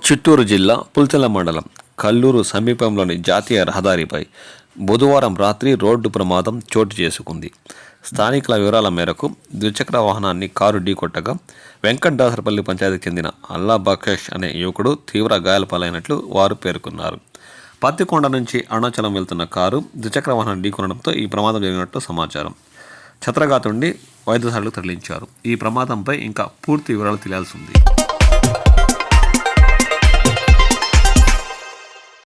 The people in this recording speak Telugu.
చిత్తూరు జిల్లా పుల్చల మండలం కల్లూరు సమీపంలోని జాతీయ రహదారిపై బుధవారం రాత్రి రోడ్డు ప్రమాదం చోటు చేసుకుంది. స్థానికుల వివరాల మేరకు ద్విచక్ర వాహనాన్ని కారు ఢీకొట్టగా వెంకటదాసరపల్లి పంచాయతీకి చెందిన అల్లా బఖష్ అనే యువకుడు తీవ్ర గాయాలపాలైనట్లు వారు పేర్కొన్నారు. పత్తికొండ నుంచి అరుణాచలం వెళ్తున్న కారు ద్విచక్ర వాహనం ఢీకొనడంతో ఈ ప్రమాదం జరిగినట్లు సమాచారం. ఛత్రగాతుండి వైద్యశాలకు తరలించారు. ఈ ప్రమాదంపై ఇంకా పూర్తి వివరాలు తెలియాల్సి ఉంది.